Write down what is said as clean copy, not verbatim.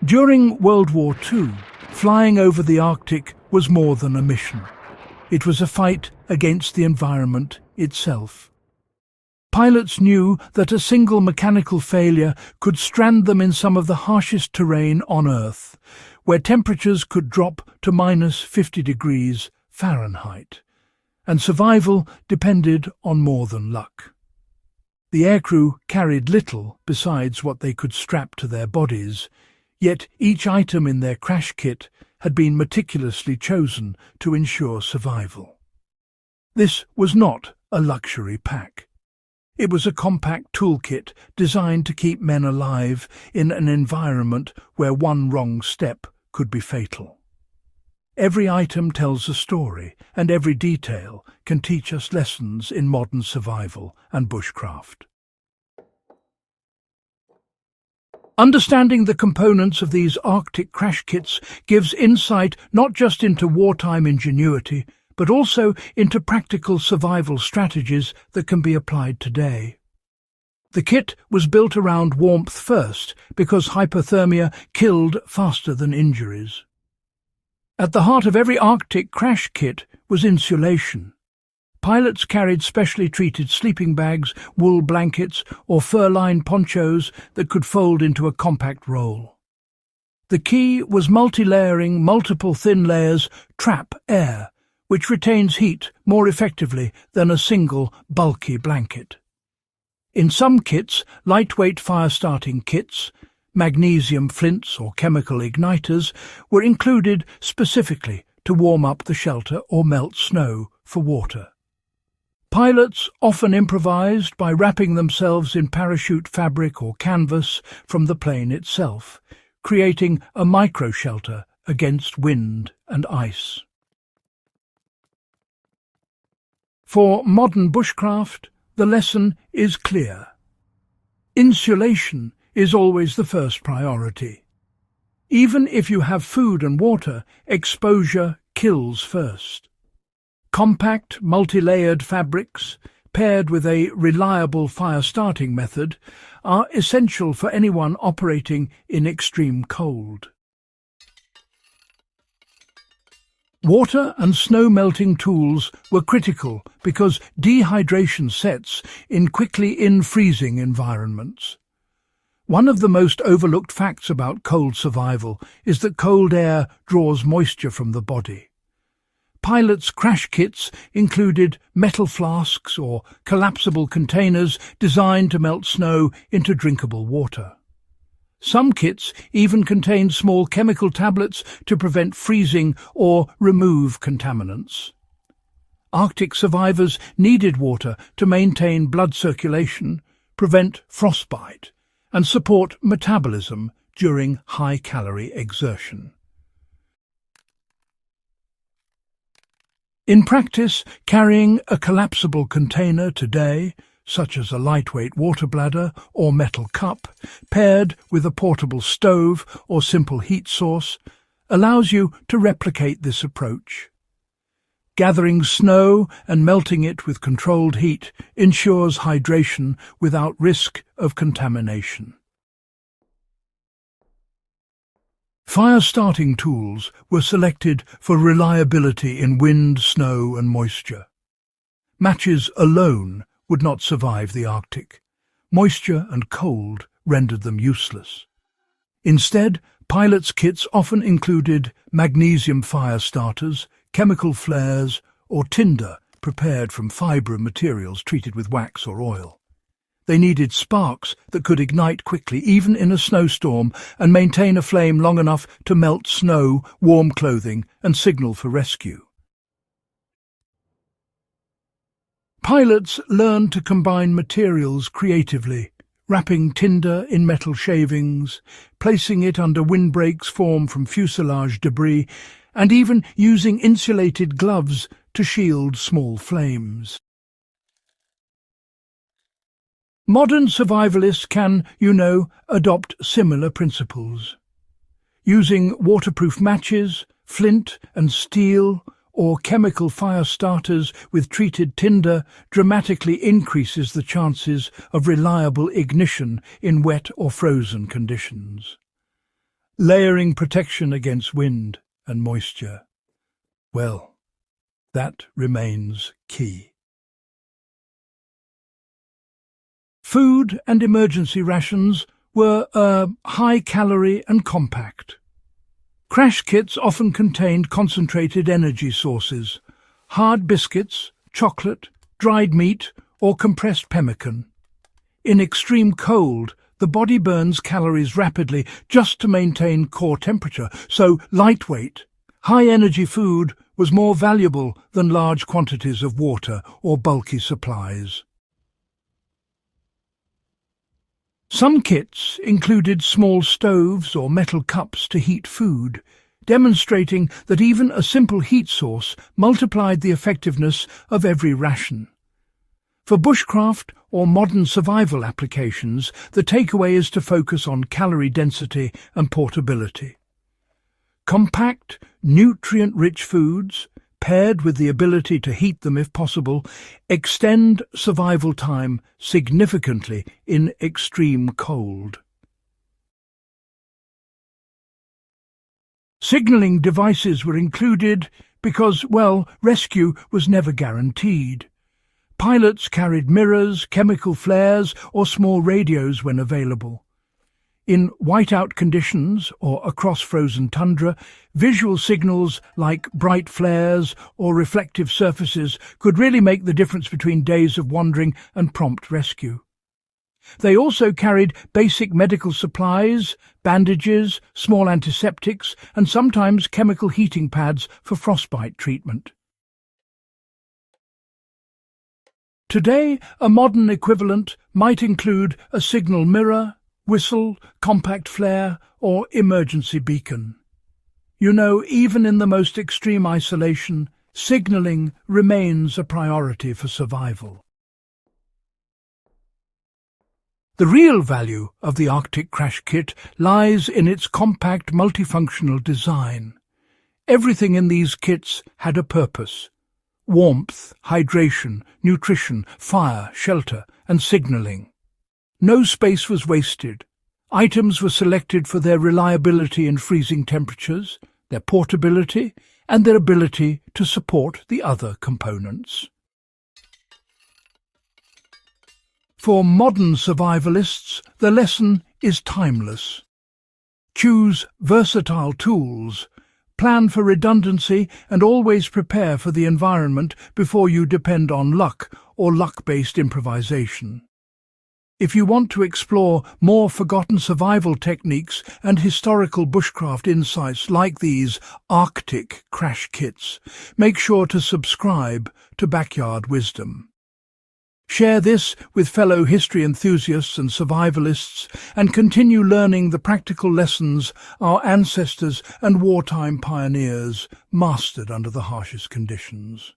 During World War II, flying over the Arctic was more than a mission. It was a fight against the environment itself. Pilots knew that a single mechanical failure could strand them in some of the harshest terrain on Earth, where temperatures could drop to -50 degrees Fahrenheit, and survival depended on more than luck. The aircrew carried little besides what they could strap to their bodies, yet each item in their crash kit had been meticulously chosen to ensure survival. This was not a luxury pack. It was a compact toolkit designed to keep men alive in an environment where one wrong step could be fatal. Every item tells a story, and every detail can teach us lessons in modern survival and bushcraft. Understanding the components of these Arctic crash kits gives insight not just into wartime ingenuity, but also into practical survival strategies that can be applied today. The kit was built around warmth first because hypothermia killed faster than injuries. At the heart of every Arctic crash kit was insulation. Pilots carried specially treated sleeping bags, wool blankets, or fur-lined ponchos that could fold into a compact roll. The key was multi-layering multiple thin layers trap air, which retains heat more effectively than a single bulky blanket. In some kits, lightweight fire-starting kits, magnesium flints or chemical igniters, were included specifically to warm up the shelter or melt snow for water. Pilots often improvised by wrapping themselves in parachute fabric or canvas from the plane itself, creating a micro-shelter against wind and ice. For modern bushcraft, the lesson is clear. Insulation is always the first priority. Even if you have food and water, exposure kills first. Compact, multi-layered fabrics, paired with a reliable fire-starting method, are essential for anyone operating in extreme cold. Water and snow-melting tools were critical because dehydration sets in quickly freezing environments. One of the most overlooked facts about cold survival is that cold air draws moisture from the body. Pilots' crash kits included metal flasks or collapsible containers designed to melt snow into drinkable water. Some kits even contained small chemical tablets to prevent freezing or remove contaminants. Arctic survivors needed water to maintain blood circulation, prevent frostbite, and support metabolism during high-calorie exertion. In practice, carrying a collapsible container today, such as a lightweight water bladder or metal cup, paired with a portable stove or simple heat source, allows you to replicate this approach. Gathering snow and melting it with controlled heat ensures hydration without risk of contamination. Fire-starting tools were selected for reliability in wind, snow and moisture. Matches alone would not survive the Arctic. Moisture and cold rendered them useless. Instead, pilots' kits often included magnesium fire starters, chemical flares, or tinder prepared from fibre materials treated with wax or oil. They needed sparks that could ignite quickly, even in a snowstorm, and maintain a flame long enough to melt snow, warm clothing, and signal for rescue. Pilots learned to combine materials creatively, wrapping tinder in metal shavings, placing it under windbreaks formed from fuselage debris, and even using insulated gloves to shield small flames. Modern survivalists can, adopt similar principles. Using waterproof matches, flint and steel, or chemical fire starters with treated tinder dramatically increases the chances of reliable ignition in wet or frozen conditions. Layering protection against wind and moisture. Well, that remains key. Food and emergency rations were high-calorie and compact. Crash kits often contained concentrated energy sources, hard biscuits, chocolate, dried meat, or compressed pemmican. In extreme cold, the body burns calories rapidly just to maintain core temperature, so lightweight, high-energy food was more valuable than large quantities of water or bulky supplies. Some kits included small stoves or metal cups to heat food, demonstrating that even a simple heat source multiplied the effectiveness of every ration. For bushcraft or modern survival applications, the takeaway is to focus on calorie density and portability. Compact, nutrient-rich foods, paired with the ability to heat them if possible, extend survival time significantly in extreme cold. Signalling devices were included because, well, rescue was never guaranteed. Pilots carried mirrors, chemical flares, or small radios when available. In whiteout conditions or across frozen tundra, visual signals like bright flares or reflective surfaces could really make the difference between days of wandering and prompt rescue. They also carried basic medical supplies, bandages, small antiseptics, and sometimes chemical heating pads for frostbite treatment. Today, a modern equivalent might include a signal mirror, whistle, compact flare, or emergency beacon. You know, even in the most extreme isolation, signalling remains a priority for survival. The real value of the Arctic Crash Kit lies in its compact, multifunctional design. Everything in these kits had a purpose: warmth, hydration, nutrition, fire, shelter, and signalling. No space was wasted. Items were selected for their reliability in freezing temperatures, their portability, and their ability to support the other components. For modern survivalists, the lesson is timeless. Choose versatile tools, plan for redundancy, and always prepare for the environment before you depend on luck or luck-based improvisation. If you want to explore more forgotten survival techniques and historical bushcraft insights like these Arctic Crash Kits, make sure to subscribe to Backyard Wisdom. Share this with fellow history enthusiasts and survivalists and continue learning the practical lessons our ancestors and wartime pioneers mastered under the harshest conditions.